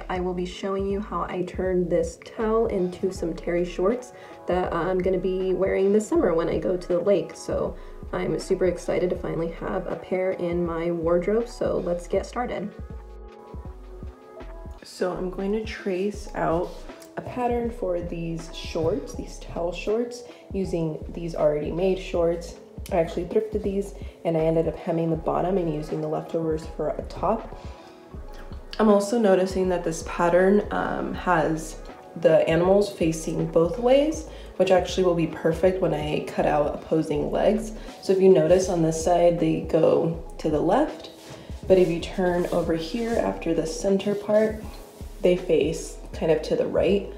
today I will be showing you how I turned this towel into some terry shorts that I'm going to be wearing this summer when I go to the lake. So I'm super excited to finally have a pair in my wardrobe, so let's get started. So I'm going to trace out a pattern for these shorts, these towel shorts, using these already made shorts. I actually thrifted these and I ended up hemming the bottom and using the leftovers for a top. I'm also noticing that this pattern has the animals facing both ways, which actually will be perfect when I cut out opposing legs. So if you notice on this side, they go to the left, but if you turn over here after the center part, they face kind of to the right.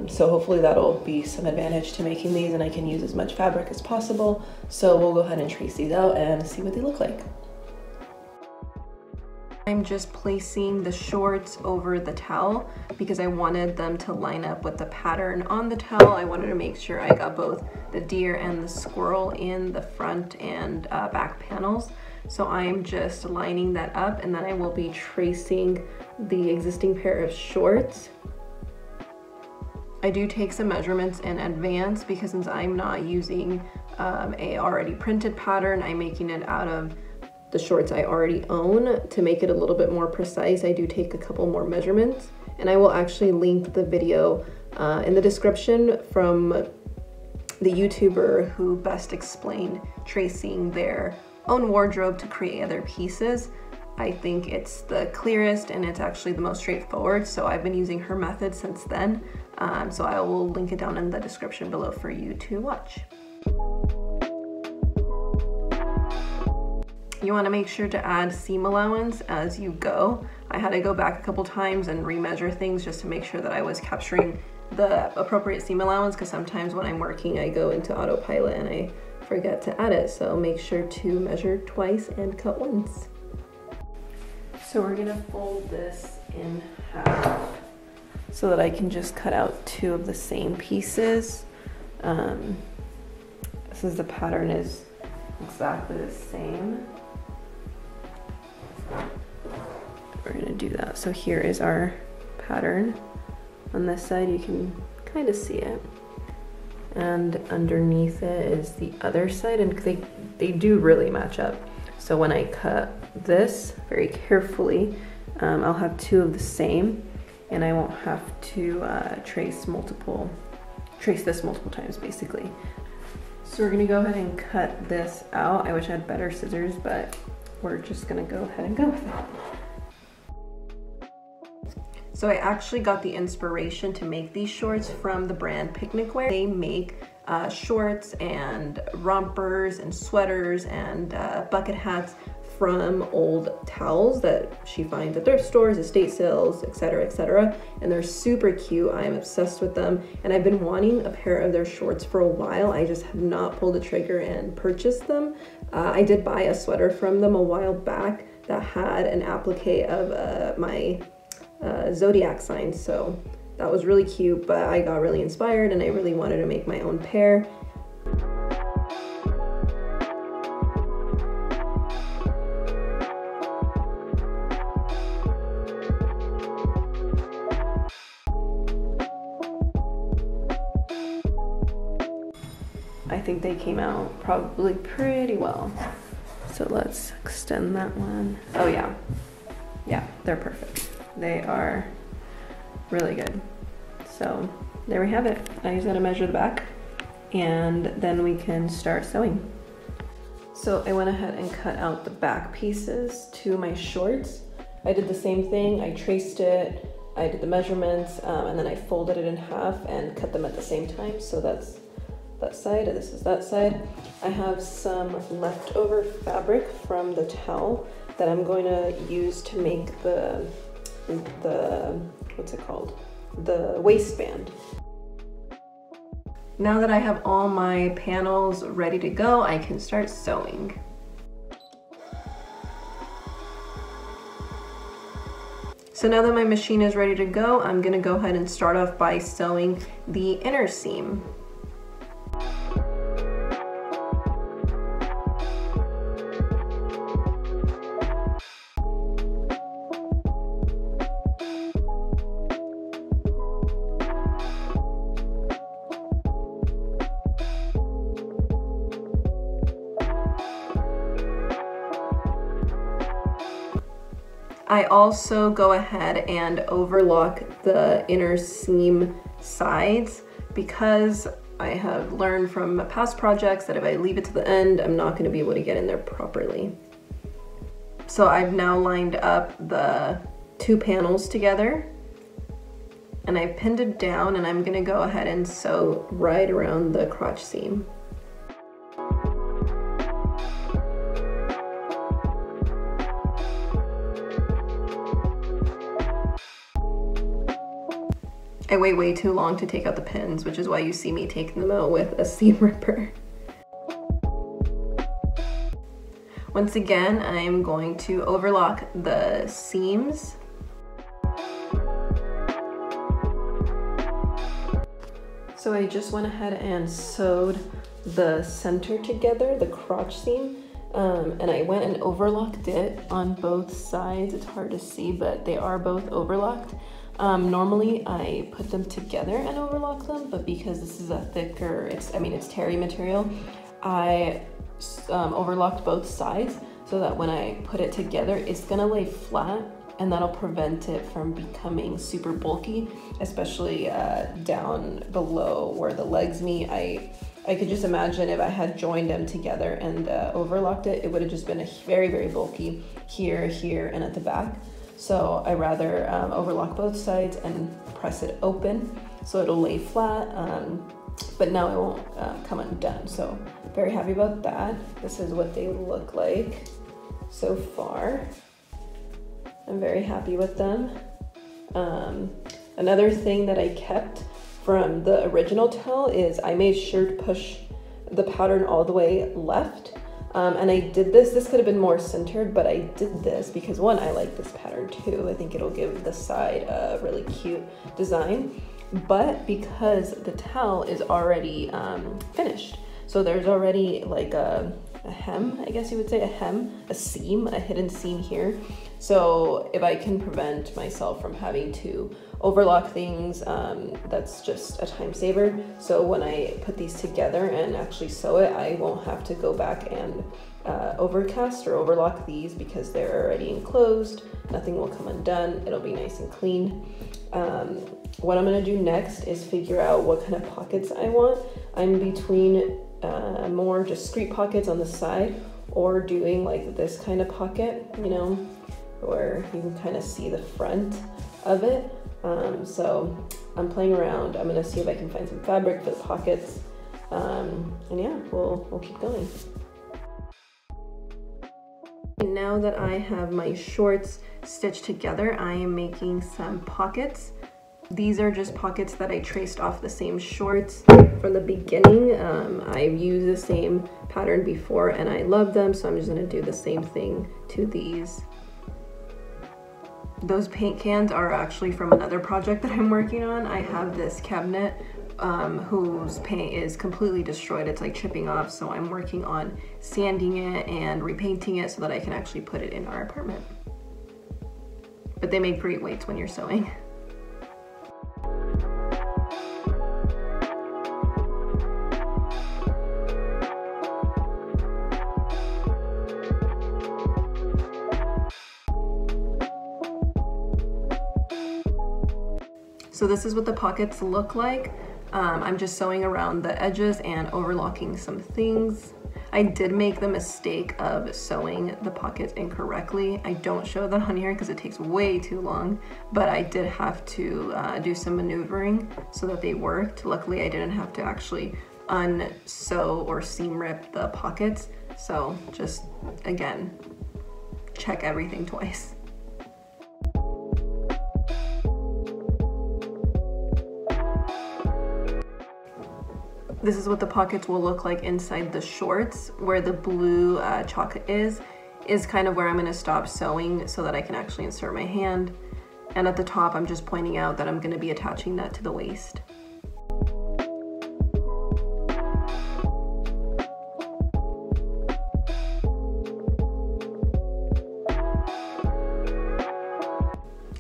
So hopefully that'll be some advantage to making these, and I can use as much fabric as possible. So we'll go ahead and trace these out and see what they look like. I'm just placing the shorts over the towel because I wanted them to line up with the pattern on the towel. I wanted to make sure I got both the deer and the squirrel in the front and back panels. So I'm just lining that up, and then I will be tracing the existing pair of shorts. I do take some measurements in advance because since I'm not using a already printed pattern, I'm making it out of the shorts I already own. To make it a little bit more precise, I do take a couple more measurements, and I will actually link the video in the description from the YouTuber who best explained tracing their own wardrobe to create other pieces. I think it's the clearest and it's actually the most straightforward, so I've been using her method since then. So I will link it down in the description below for you to watch. You want to make sure to add seam allowance as you go. I had to go back a couple times and remeasure things just to make sure that I was capturing the appropriate seam allowance, because sometimes when I'm working I go into autopilot and I forget to add it. So make sure to measure twice and cut once. So we're gonna fold this in half so that I can just cut out two of the same pieces. Since the pattern is exactly the same, we're gonna do that. So here is our pattern. On this side you can kind of see it, and underneath it is the other side, and they do really match up. So when I cut this very carefully, I'll have two of the same, and I won't have to trace this multiple times basically. So we're gonna go ahead and cut this out. I wish I had better scissors, but we're just gonna go ahead and go with it. So I actually got the inspiration to make these shorts from the brand PICNICWEAR. They make shorts and rompers and sweaters and bucket hats from old towels that she finds at thrift stores, estate sales, etc., etc. And they're super cute. I am obsessed with them, and I've been wanting a pair of their shorts for a while. I just have not pulled the trigger and purchased them. I did buy a sweater from them a while back that had an applique of my zodiac sign, so that was really cute, but I got really inspired and I really wanted to make my own pair. I think they came out probably pretty well. So let's extend that one. Oh yeah, they're perfect. They are really good. So there we have it. I just gotta measure the back and then we can start sewing. So I went ahead and cut out the back pieces to my shorts. I did the same thing. I traced it, I did the measurements, and then I folded it in half and cut them at the same time. So that's that side, and this is that side. I have some leftover fabric from the towel that I'm going to use to make the what's it called? The waistband. Now that I have all my panels ready to go, I can start sewing. So now that my machine is ready to go, I'm gonna go ahead and start off by sewing the inner seam. I also go ahead and overlock the inner seam sides because I have learned from past projects that if I leave it to the end, I'm not going to be able to get in there properly. So I've now lined up the two panels together and I've pinned it down, and I'm going to go ahead and sew right around the crotch seam. I wait way too long to take out the pins, which is why you see me taking them out with a seam ripper. Once again, I'm going to overlock the seams. So I just went ahead and sewed the center together, the crotch seam, and I went and overlocked it on both sides. It's hard to see, but they are both overlocked. Normally I put them together and overlock them, but because this is a thicker, it's terry material, I overlocked both sides so that when I put it together, it's gonna lay flat, and that'll prevent it from becoming super bulky, especially down below where the legs meet. I could just imagine if I had joined them together and overlocked it, it would have just been a very, very bulky here, here, and at the back. So I rather overlock both sides and press it open so it'll lay flat, but now it won't come undone. So very happy about that. This is what they look like so far. I'm very happy with them. Another thing that I kept from the original tell is I made sure to push the pattern all the way left. And I did this could have been more centered, but I did this because one, I like this pattern too. I think it'll give the side a really cute design, but because the towel is already finished. So there's already like a hem, I guess you would say, a seam, a hidden seam here. So if I can prevent myself from having to overlock things, that's just a time saver. So when I put these together and actually sew it, I won't have to go back and overcast or overlock these because they're already enclosed. Nothing will come undone. It'll be nice and clean. What I'm gonna do next is figure out what kind of pockets I want. I'm between more discreet pockets on the side or doing like this kind of pocket, you know, where you can kind of see the front of it. So I'm playing around. I'm gonna see if I can find some fabric for the pockets. And yeah, we'll keep going. Now that I have my shorts stitched together, I am making some pockets. These are just pockets that I traced off the same shorts from the beginning. I've used the same pattern before and I love them, so I'm just gonna do the same thing to these. Those paint cans are actually from another project that I'm working on. I have this cabinet whose paint is completely destroyed. It's like chipping off, so I'm working on sanding it and repainting it so that I can actually put it in our apartment. But they make great weights when you're sewing. So this is what the pockets look like. I'm just sewing around the edges and overlocking some things. I did make the mistake of sewing the pockets incorrectly. I don't show that on here because it takes way too long, but I did have to do some maneuvering so that they worked. Luckily, I didn't have to actually unsew or seam rip the pockets. So just, again, check everything twice. This is what the pockets will look like inside the shorts. Where the blue chalk is kind of where I'm gonna stop sewing so that I can actually insert my hand. And at the top, I'm just pointing out that I'm gonna be attaching that to the waist.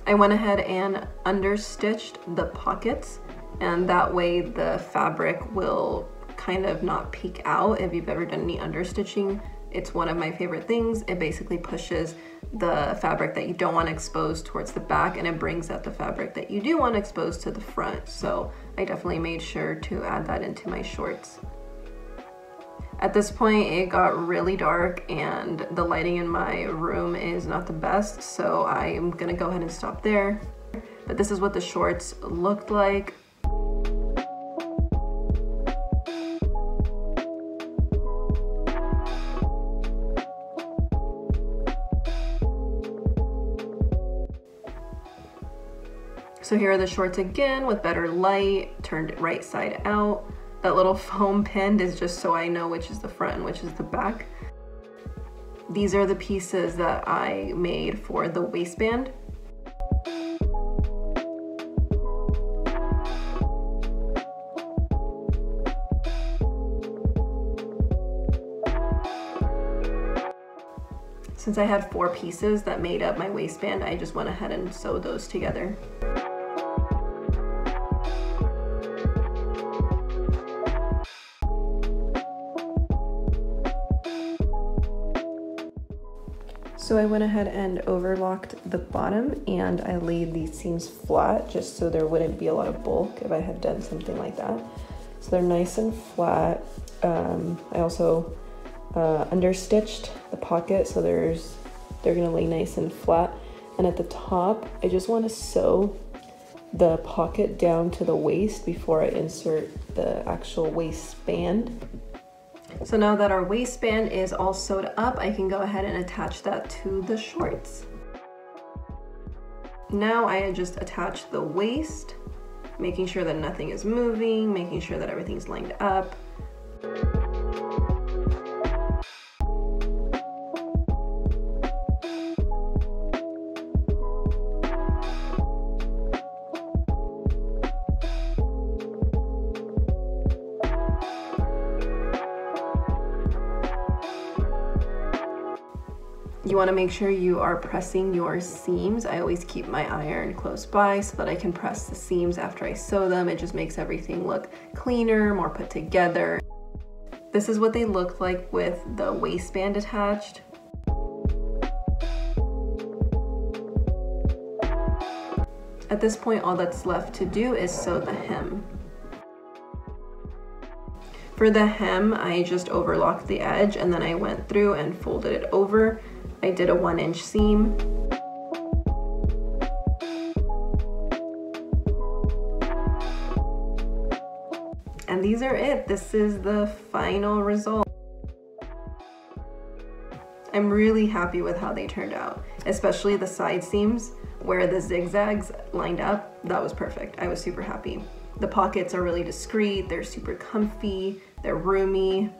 I went ahead and understitched the pockets, and that way the fabric will kind of not peek out. If you've ever done any understitching, It's one of my favorite things. It basically pushes the fabric that you don't want to expose towards the back, and it brings out the fabric that you do want to expose to the front. So I definitely made sure to add that into my shorts. At this point, it got really dark and the lighting in my room is not the best, so I'm gonna go ahead and stop there. But this is what the shorts looked like. So here are the shorts again with better light, turned right side out. That little foam pinned is just so I know which is the front and which is the back. These are the pieces that I made for the waistband. Since I had 4 pieces that made up my waistband, I just went ahead and sewed those together. So I went ahead and overlocked the bottom, and I laid these seams flat just so there wouldn't be a lot of bulk if I had done something like that. So they're nice and flat. I also understitched the pocket so they're gonna lay nice and flat. And at the top, I just want to sew the pocket down to the waist before I insert the actual waistband. So now that our waistband is all sewed up, I can go ahead and attach that to the shorts. Now I just attach the waist, making sure that nothing is moving, making sure that everything's lined up. You want to make sure you are pressing your seams. I always keep my iron close by so that I can press the seams after I sew them. It just makes everything look cleaner, more put together. This is what they look like with the waistband attached. At this point, all that's left to do is sew the hem. For the hem, I just overlocked the edge and then I went through and folded it over. I did a 1-inch seam. And these are it. This is the final result. I'm really happy with how they turned out, especially the side seams where the zigzags lined up. That was perfect. I was super happy. The pockets are really discreet. They're super comfy. They're roomy.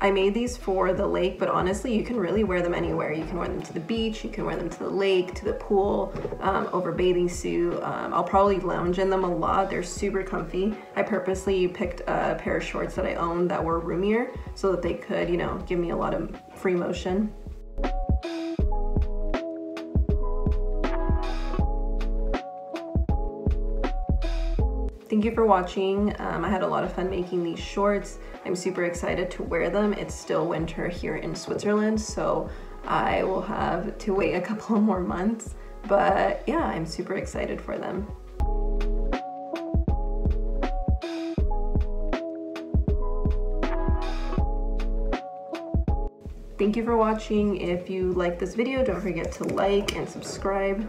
I made these for the lake, but honestly, you can really wear them anywhere. You can wear them to the beach, you can wear them to the lake, to the pool, over bathing suit. I'll probably lounge in them a lot. They're super comfy. I purposely picked a pair of shorts that I owned that were roomier so that they could, you know, give me a lot of free motion. Thank you for watching. I had a lot of fun making these shorts. I'm super excited to wear them. It's still winter here in Switzerland, so I will have to wait a couple more months. But yeah, I'm super excited for them. Thank you for watching. If you like this video, don't forget to like and subscribe.